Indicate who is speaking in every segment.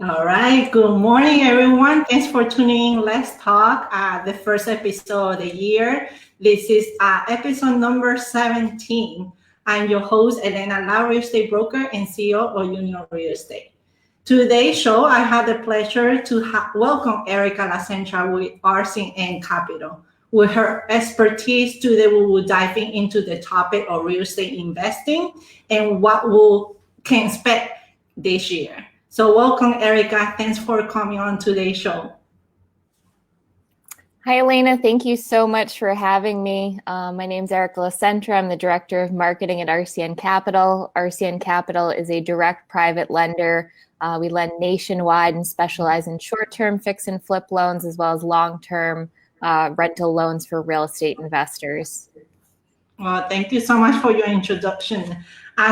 Speaker 1: All right. Good morning, everyone. Thanks for tuning in. Let's talk. The first episode of the year. This is episode number 17. I'm your host, Elena, real estate broker and CEO of Union Real Estate. Today's show, I had the pleasure to welcome Erica LaCentra with RCN Capital. With her expertise, today we will dive into the topic of real estate investing and what we can expect this year. So welcome, Erica. Thanks for coming on today's show.
Speaker 2: Hi, Elena. Thank you so much for having me. My name is Erica LaCentra. I'm the Director of Marketing at RCN Capital. RCN Capital is a direct private lender. We lend nationwide and specialize in short-term fix and flip loans as well as long-term rental loans for real estate investors.
Speaker 1: Well, thank you so much for your introduction.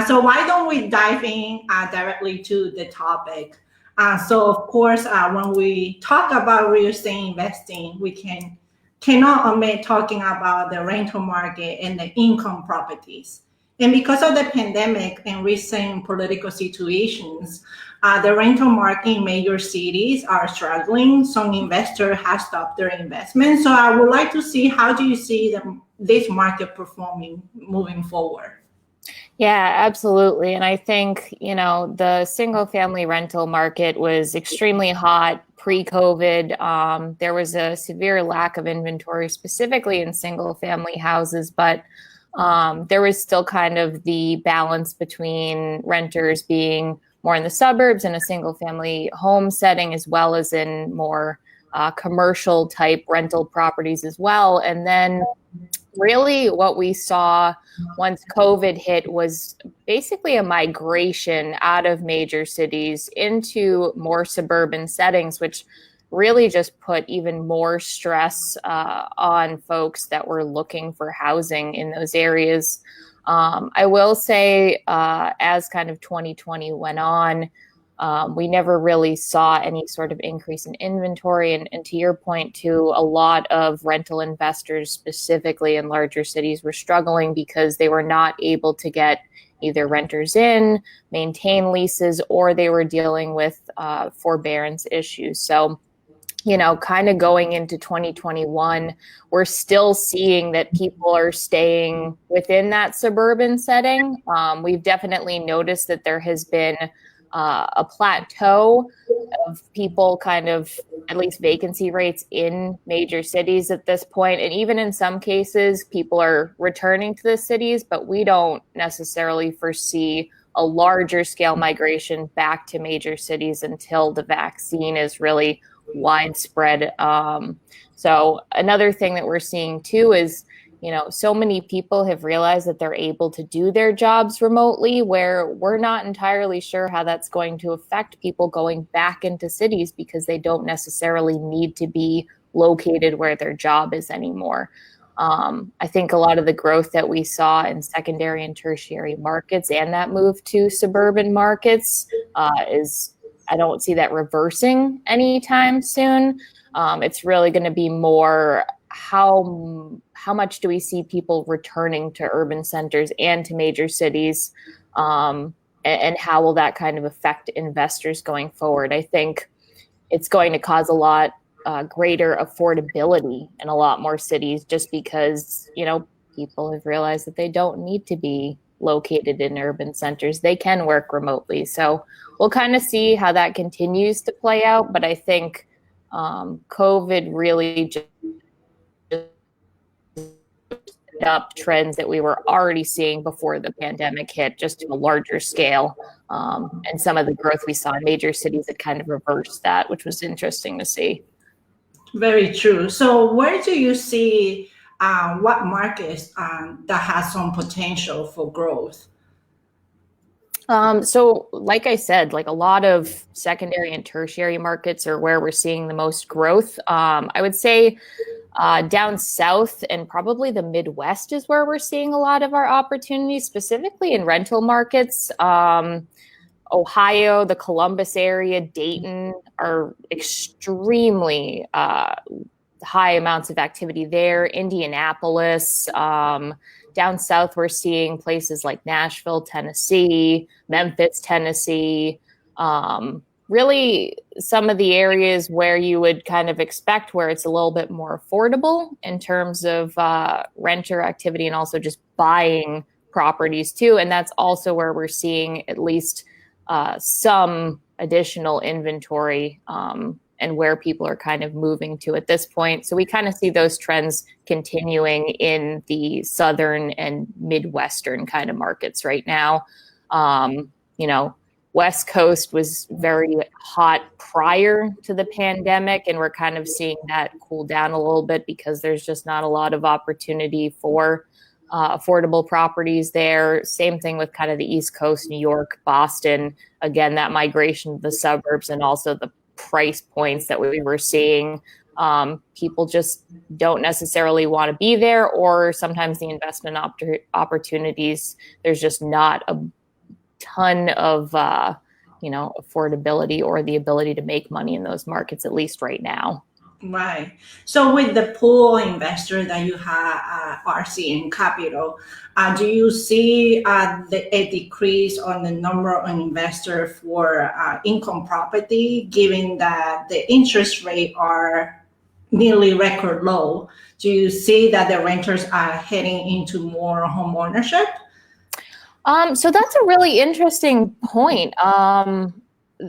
Speaker 1: So why don't we dive in directly to the topic? So of course, when we talk about real estate investing, we cannot omit talking about the rental market and the income properties. And because of the pandemic and recent political situations, the rental market in major cities are struggling. Some investors have stopped their investment. So I would like to see, how do you see this market performing moving forward?
Speaker 2: Yeah, absolutely. And I think, the single family rental market was extremely hot pre-COVID. There was a severe lack of inventory, specifically in single family houses, but there was still kind of the balance between renters being more in the suburbs in a single family home setting, as well as in more commercial type rental properties as well. And then really what we saw once COVID hit was basically a migration out of major cities into more suburban settings, which really just put even more stress on folks that were looking for housing in those areas. I will say, as kind of 2020 went on, we never really saw any sort of increase in inventory. And to your point, too, a lot of rental investors, specifically in larger cities, were struggling because they were not able to get either renters in, maintain leases, or they were dealing with forbearance issues. So, kind of going into 2021, we're still seeing that people are staying within that suburban setting. We've definitely noticed that there has been a plateau of people kind of, at least vacancy rates in major cities at this point. And even in some cases, people are returning to the cities, but we don't necessarily foresee a larger scale migration back to major cities until the vaccine is really widespread. So another thing that we're seeing too is, so many people have realized that they're able to do their jobs remotely, where we're not entirely sure how that's going to affect people going back into cities because they don't necessarily need to be located where their job is anymore. I think a lot of the growth that we saw in secondary and tertiary markets and that move to suburban markets I don't see that reversing anytime soon. It's really going to be more how much do we see people returning to urban centers and to major cities, and how will that kind of affect investors going forward? I think it's going to cause a lot greater affordability in a lot more cities, just because, people have realized that they don't need to be located in urban centers. They can work remotely. So we'll kind of see how that continues to play out. But I think COVID really just up trends that we were already seeing before the pandemic hit, just to a larger scale. And some of the growth we saw in major cities had kind of reversed that, which was interesting to see.
Speaker 1: Very true. So where do you see what markets that has some potential for growth?
Speaker 2: So like I said, like a lot of secondary and tertiary markets are where we're seeing the most growth. I would say down south and probably the Midwest is where we're seeing a lot of our opportunities, specifically in rental markets. Ohio, the Columbus area, Dayton are extremely high amounts of activity there. Indianapolis, down south, we're seeing places like Nashville, Tennessee, Memphis, Tennessee. really some of the areas where you would kind of expect where it's a little bit more affordable in terms of renter activity and also just buying properties too. And that's also where we're seeing at least some additional inventory and where people are kind of moving to at this point. So we kind of see those trends continuing in the southern and Midwestern kind of markets right now. You know, West Coast was very hot prior to the pandemic, and we're kind of seeing that cool down a little bit because there's just not a lot of opportunity for affordable properties there. Same thing with kind of the East Coast, New York, Boston. Again, that migration to the suburbs and also the price points that we were seeing. People just don't necessarily want to be there, or sometimes the investment opportunities, there's just not a ton of affordability or the ability to make money in those markets, at least right now.
Speaker 1: Right. So with the pool investor that you have, RCN Capital, do you see a decrease on the number of investors for income property, given that the interest rate are nearly record low? Do you see that the renters are heading into more home ownership?
Speaker 2: So that's a really interesting point.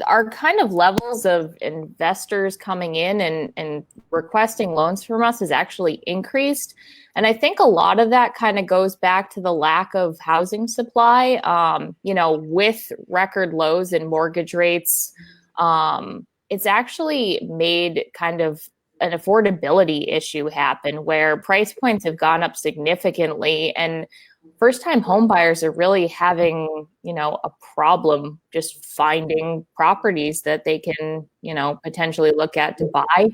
Speaker 2: Our kind of levels of investors coming in and requesting loans from us has actually increased. And I think a lot of that kind of goes back to the lack of housing supply. With record lows in mortgage rates, it's actually made kind of an affordability issue happen where price points have gone up significantly, and first-time home buyers are really having, a problem just finding properties that they can, potentially look at to buy.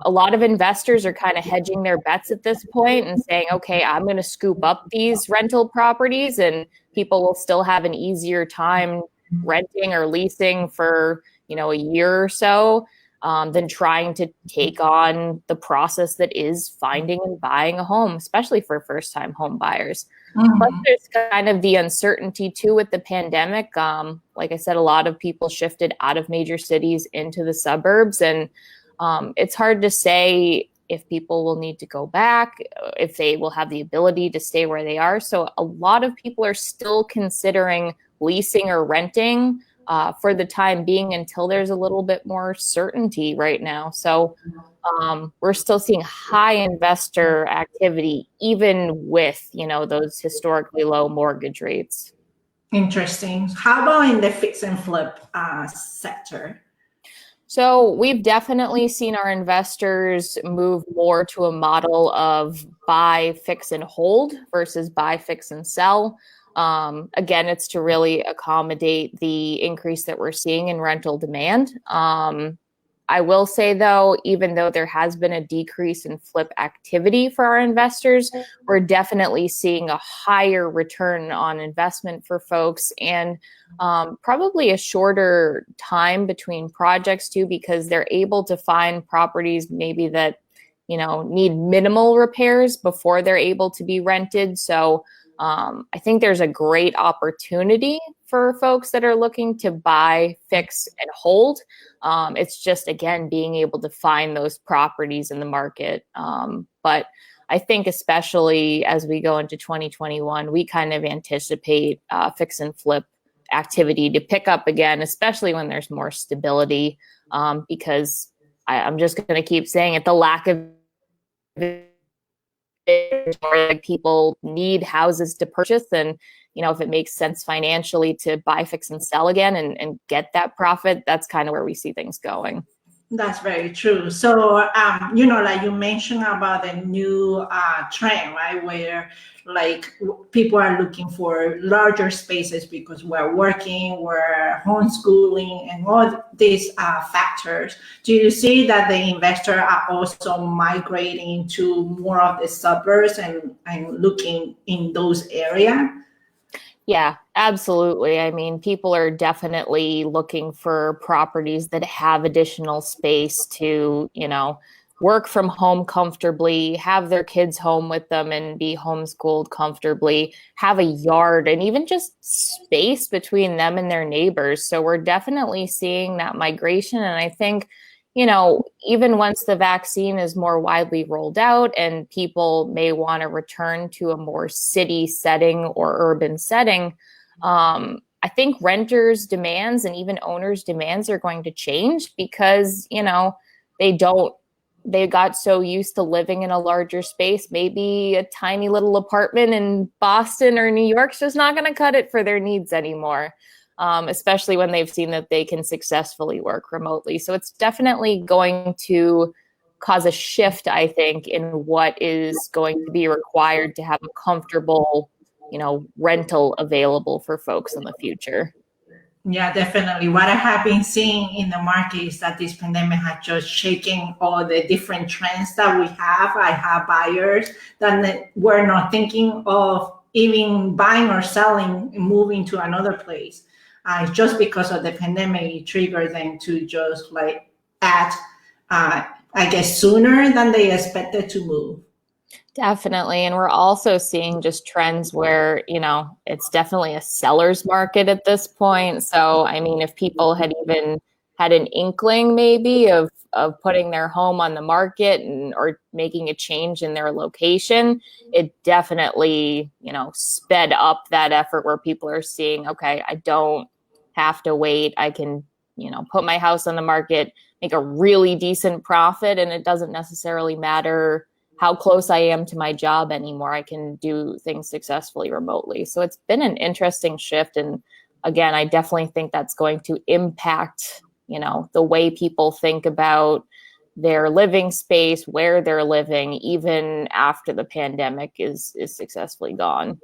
Speaker 2: A lot of investors are kind of hedging their bets at this point and saying, okay, I'm going to scoop up these rental properties, and people will still have an easier time renting or leasing for, a year or so. Than trying to take on the process that is finding and buying a home, especially for first-time home buyers. Mm-hmm. Plus, there's kind of the uncertainty too with the pandemic. Like I said, a lot of people shifted out of major cities into the suburbs, and it's hard to say if people will need to go back, if they will have the ability to stay where they are. So a lot of people are still considering leasing or renting for the time being until there's a little bit more certainty right now. So we're still seeing high investor activity, even with, those historically low mortgage rates.
Speaker 1: Interesting. How about in the fix and flip sector?
Speaker 2: So we've definitely seen our investors move more to a model of buy, fix, and hold versus buy, fix, and sell. Again, it's to really accommodate the increase that we're seeing in rental demand. I will say, though, even though there has been a decrease in flip activity for our investors, we're definitely seeing a higher return on investment for folks, and probably a shorter time between projects too, because they're able to find properties maybe that, need minimal repairs before they're able to be rented. So I think there's a great opportunity for folks that are looking to buy, fix, and hold. It's just, again, being able to find those properties in the market. But I think especially as we go into 2021, we kind of anticipate fix and flip activity to pick up again, especially when there's more stability, because I'm just going to keep saying it, the lack of people need houses to purchase, and if it makes sense financially to buy, fix, and sell again and get that profit, that's kind of where we see things going.
Speaker 1: That's very true. So, like you mentioned about the new trend, right? Where like people are looking for larger spaces because we're working, we're homeschooling, and all these factors. Do you see that the investors are also migrating to more of the suburbs and looking in those areas?
Speaker 2: Yeah, absolutely. I mean, people are definitely looking for properties that have additional space to, work from home comfortably, have their kids home with them and be homeschooled comfortably, have a yard and even just space between them and their neighbors. So we're definitely seeing that migration. And I think, you know, even once the vaccine is more widely rolled out and people may want to return to a more city setting or urban setting, I think renters' demands and even owners' demands are going to change because, you know, they got so used to living in a larger space. Maybe a tiny little apartment in Boston or New York's just not going to cut it for their needs anymore, especially when they've seen that they can successfully work remotely. So it's definitely going to cause a shift, I think, in what is going to be required to have a comfortable, you know, rental available for folks in the future.
Speaker 1: Yeah, definitely. What I have been seeing in the market is that this pandemic has just shaken all the different trends that we have. I have buyers that were not thinking of even buying or selling, moving to another place. Just because of the pandemic, it triggered them to just like add, I guess, sooner than they expected to move.
Speaker 2: Definitely. And we're also seeing just trends where, you know, it's definitely a seller's market at this point. So, I mean, if people had even had an inkling maybe of putting their home on the market and or making a change in their location, it definitely, you know, sped up that effort where people are seeing, okay, I don't have to wait. I can, you know, put my house on the market, make a really decent profit, and it doesn't necessarily matter how close I am to my job anymore. I can do things successfully remotely. So it's been an interesting shift. And again, I definitely think that's going to impact, you know, the way people think about their living space, where they're living, even after the pandemic is successfully gone.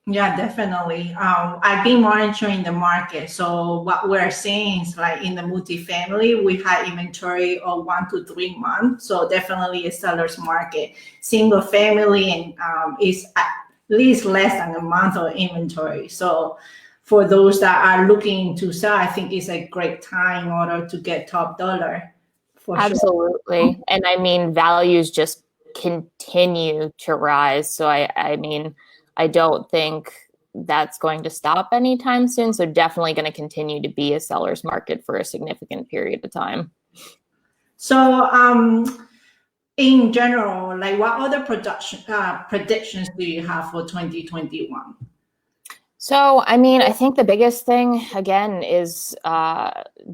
Speaker 1: Yeah, definitely. I've been monitoring the market. So what we're seeing is like in the multifamily, we had inventory of 1 to 3 months. So definitely a seller's market. Single family and is at least less than a month of inventory. So for those that are looking to sell, I think it's a great time in order to get top dollar. For
Speaker 2: Absolutely.
Speaker 1: sure.
Speaker 2: And I mean, values just continue to rise. So I mean, I don't think that's going to stop anytime soon. So definitely going to continue to be a seller's market for a significant period of time.
Speaker 1: So in general, like what other predictions do you have for 2021?
Speaker 2: So, I mean, I think the biggest thing, again, is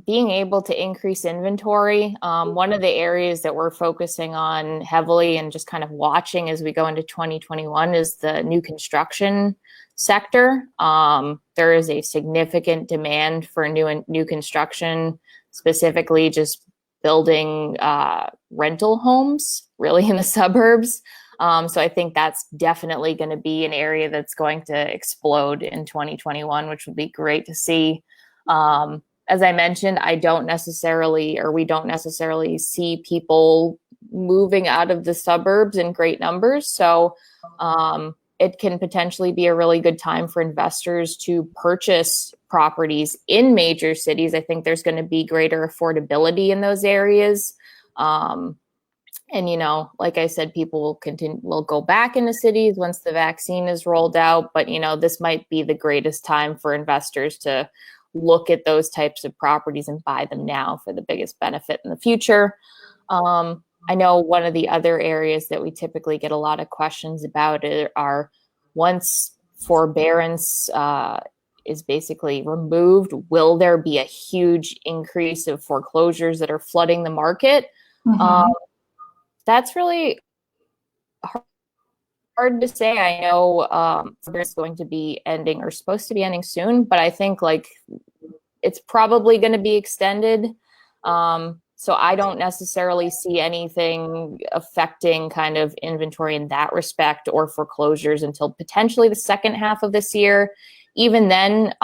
Speaker 2: being able to increase inventory. One of the areas that we're focusing on heavily and just kind of watching as we go into 2021 is the new construction sector. There is a significant demand for new construction, specifically just building rental homes, really in the suburbs. So I think that's definitely going to be an area that's going to explode in 2021, which would be great to see. As I mentioned, we don't necessarily see people moving out of the suburbs in great numbers. So it can potentially be a really good time for investors to purchase properties in major cities. I think there's going to be greater affordability in those areas. And, you know, like I said, people will go back into cities once the vaccine is rolled out. But, you know, this might be the greatest time for investors to look at those types of properties and buy them now for the biggest benefit in the future. I know one of the other areas that we typically get a lot of questions about are once forbearance is basically removed, will there be a huge increase of foreclosures that are flooding the market? Mm-hmm. That's really hard to say. I know it's going to be ending or supposed to be ending soon, but I think like it's probably going to be extended. So I don't necessarily see anything affecting kind of inventory in that respect or foreclosures until potentially the second half of this year. Even then,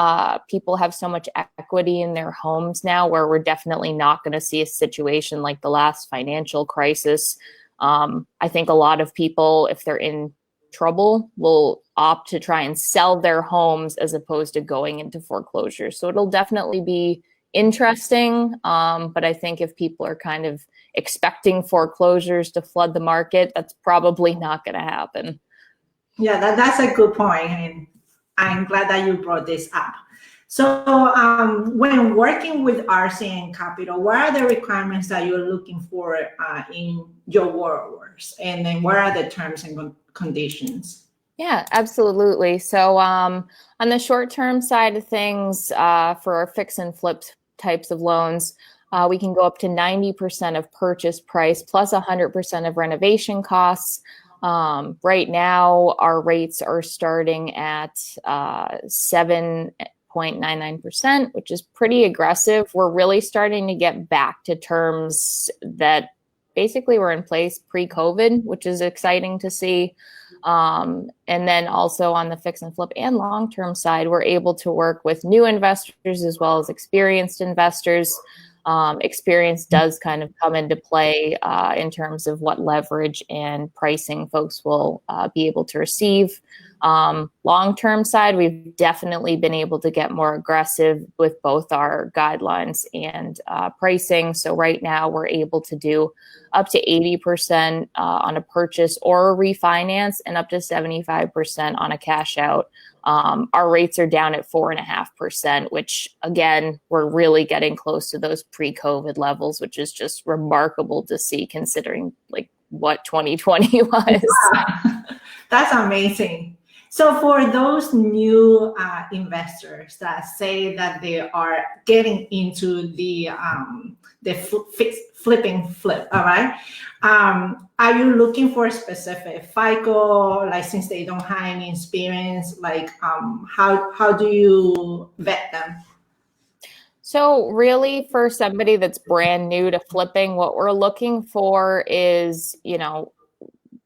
Speaker 2: people have so much equity in their homes now where we're definitely not going to see a situation like the last financial crisis. I think a lot of people, if they're in trouble, will opt to try and sell their homes as opposed to going into foreclosure. So it'll definitely be interesting. But I think if people are kind of expecting foreclosures to flood the market, that's probably not going to happen.
Speaker 1: Yeah, that's a good point, and I'm glad that you brought this up. So when working with RCN Capital, what are the requirements that you're looking for in your borrowers? And then what are the terms and conditions?
Speaker 2: Yeah, absolutely. So on the short-term side of things, for our fix and flip types of loans, we can go up to 90% of purchase price plus 100% of renovation costs. Right now, our rates are starting at 7.99%, which is pretty aggressive. We're really starting to get back to terms that basically were in place pre-COVID, which is exciting to see. And then also on the fix and flip and long-term side, we're able to work with new investors as well as experienced investors. Experience does kind of come into play in terms of what leverage and pricing folks will be able to receive. Long-term side, we've definitely been able to get more aggressive with both our guidelines and pricing. So right now we're able to do up to 80% on a purchase or a refinance and up to 75% on a cash out. Our rates are down at 4.5%, which again, we're really getting close to those pre-COVID levels, which is just remarkable to see considering like what 2020 was.
Speaker 1: Wow. That's amazing. So for those new investors that say that they are getting into the flipping flip, all right? Are you looking for a specific FICO, like since they don't have any experience, like how do you vet them?
Speaker 2: So really for somebody that's brand new to flipping, what we're looking for is,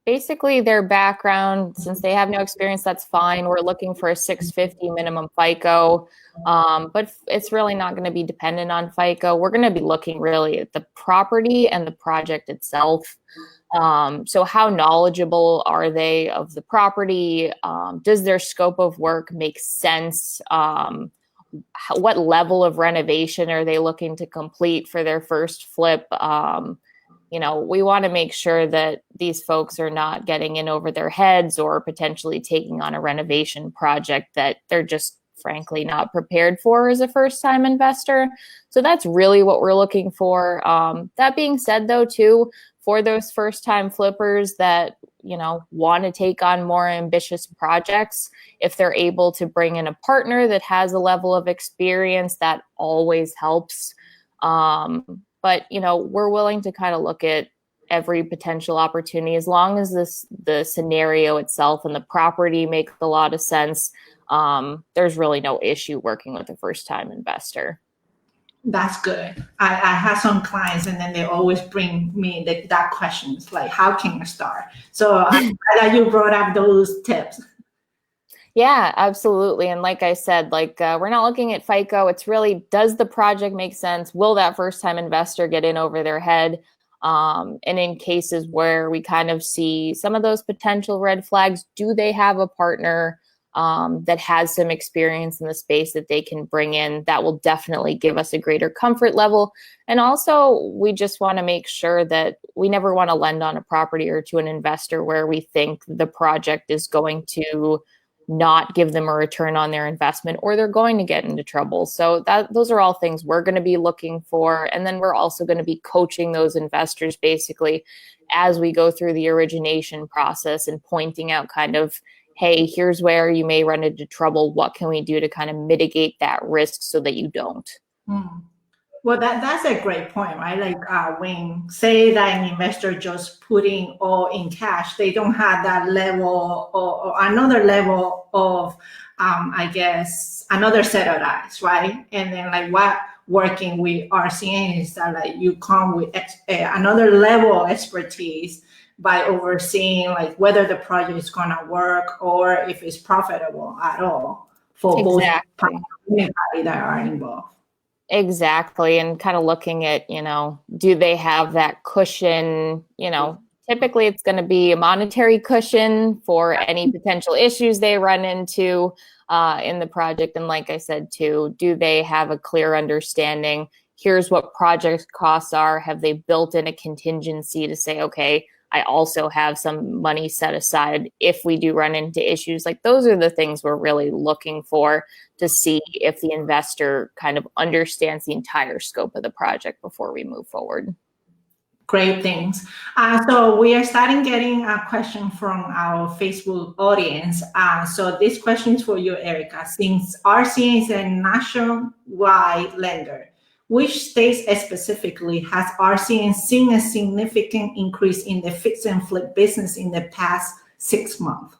Speaker 2: basically their background. Since they have no experience, that's fine. We're looking for a 650 minimum FICO, but it's really not going to be dependent on FICO. We're going to be looking really at the property and the project itself. So how knowledgeable are they of the property? Does their scope of work make sense? What level of renovation are they looking to complete for their first flip? We want to make sure that these folks are not getting in over their heads or potentially taking on a renovation project that they're just frankly not prepared for as a first-time investor. So that's really what we're looking for. That being said, though, too, for those first-time flippers that want to take on more ambitious projects, if they're able to bring in a partner that has a level of experience, that always helps. But, we're willing to kind of look at every potential opportunity as long as the scenario itself and the property make a lot of sense. There's really no issue working with a first-time investor.
Speaker 1: That's good. I have some clients and then they always bring me that questions like, how can I start? So I'm glad that you brought up those tips.
Speaker 2: Yeah, absolutely. And like I said, we're not looking at FICO. It's really, does the project make sense? Will that first-time investor get in over their head? And in cases where we kind of see some of those potential red flags, do they have a partner that has some experience in the space that they can bring in? That will definitely give us a greater comfort level. And also, we just want to make sure that we never want to lend on a property or to an investor where we think the project is going to not give them a return on their investment or they're going to get into trouble. So those are all things we're going to be looking for. And then we're also going to be coaching those investors basically as we go through the origination process and pointing out kind of, hey, here's where you may run into trouble. What can we do to kind of mitigate that risk so that you don't?
Speaker 1: Well, that's a great point, right? Like when say that an investor just putting all in cash, they don't have that level or another level of, I guess, another set of eyes, right? And then like what working with RCN is that like you come with another level of expertise by overseeing like whether the project is going to work or if it's profitable at all for both parties that are involved.
Speaker 2: Exactly. And kind of looking at, do they have that cushion? Typically it's going to be a monetary cushion for any potential issues they run into in the project. And like I said, too, do they have a clear understanding? here's what project costs are. Have they built in a contingency to say, okay, I also have some money set aside if we do run into issues? Like, those are the things we're really looking for to see if the investor kind of understands the entire scope of the project before we move forward.
Speaker 1: Great things. So we are starting getting a question from our Facebook audience. So this question is for you, Erica. Since RCN is a nationwide lender, which states specifically has RCN seen a significant increase in the fix and flip business in the past 6 months?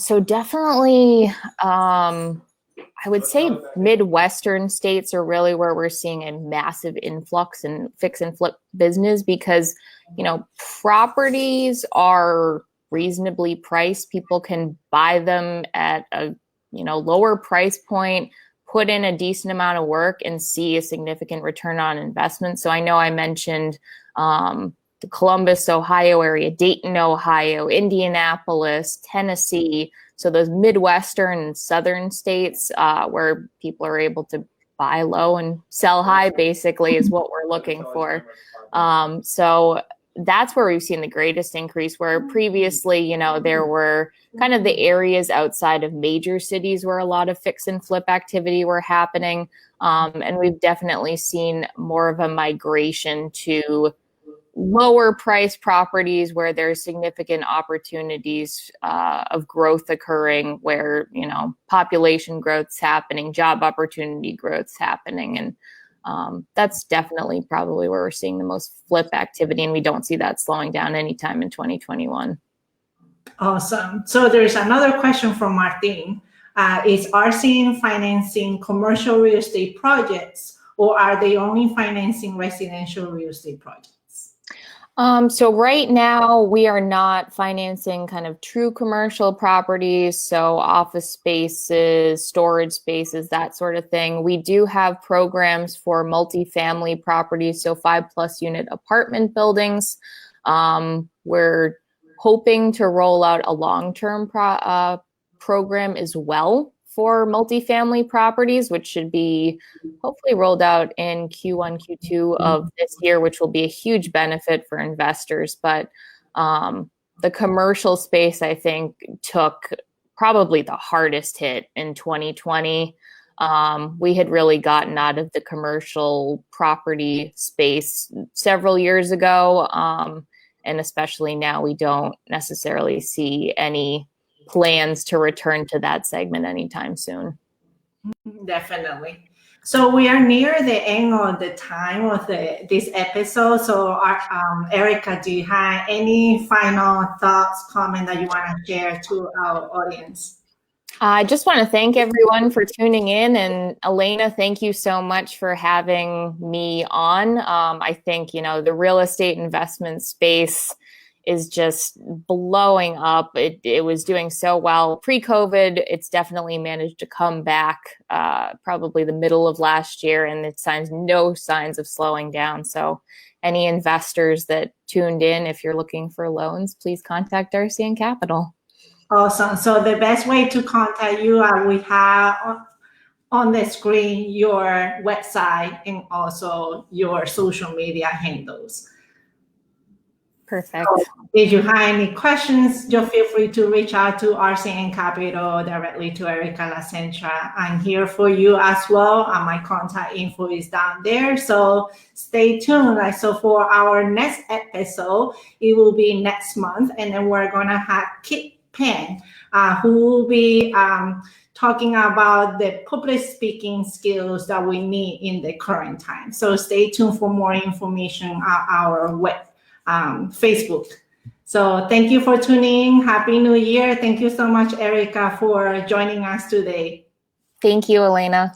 Speaker 2: So definitely, I would say Midwestern states are really where we're seeing a massive influx in fix and flip business because, you know, properties are reasonably priced. People can buy them at a, you know, lower price point, put in a decent amount of work and see a significant return on investment. So I know I mentioned the Columbus, Ohio area, Dayton, Ohio, Indianapolis, Tennessee. So those Midwestern and Southern states where people are able to buy low and sell high, basically, is what we're looking for. So that's where we've seen the greatest increase, where previously, you know, there were kind of the areas outside of major cities where a lot of fix and flip activity were happening. And we've definitely seen more of a migration to lower price properties where there's significant opportunities of growth occurring, where, you know, population growth's happening, job opportunity growth's happening. And that's definitely probably where we're seeing the most flip activity. And we don't see that slowing down anytime in 2021.
Speaker 1: Awesome. So there's another question from Martin. Is RCN financing commercial real estate projects, or are they only financing residential real estate projects?
Speaker 2: So right now we are not financing kind of true commercial properties, so office spaces, storage spaces, that sort of thing. We do have programs for multifamily properties, so 5+ unit apartment buildings. We're hoping to roll out a long-term program as well for multifamily properties, which should be hopefully rolled out in Q1, Q2 of this year, which will be a huge benefit for investors. But the commercial space, I think, took probably the hardest hit in 2020. We had really gotten out of the commercial property space several years ago. And especially now, we don't necessarily see any plans to return to that segment anytime soon.
Speaker 1: Definitely. So we are near the end of the time of this episode. So Erica, do you have any final thoughts, comment that you want to share to our audience?
Speaker 2: I just want to thank everyone for tuning in. And Elena, thank you so much for having me on. I think, you know, the real estate investment space is just blowing up. It was doing so well pre-COVID. It's definitely managed to come back probably the middle of last year, and it signs no signs of slowing down. So any investors that tuned in, if you're looking for loans, please contact RCN Capital.
Speaker 1: Awesome. So the best way to contact you, we have on the screen your website and also your social media handles.
Speaker 2: Perfect.
Speaker 1: So if you have any questions, just feel free to reach out to RCN Capital directly to Erica LaCentra. I'm here for you as well. My contact info is down there. So stay tuned. So for our next episode, it will be next month. And then we're going to have Kit Penn, who will be talking about the public speaking skills that we need in the current time. So stay tuned for more information on our web. Facebook. So thank you for tuning in. Happy New Year. Thank you so much, Erica, for joining us today.
Speaker 2: Thank you, Elena.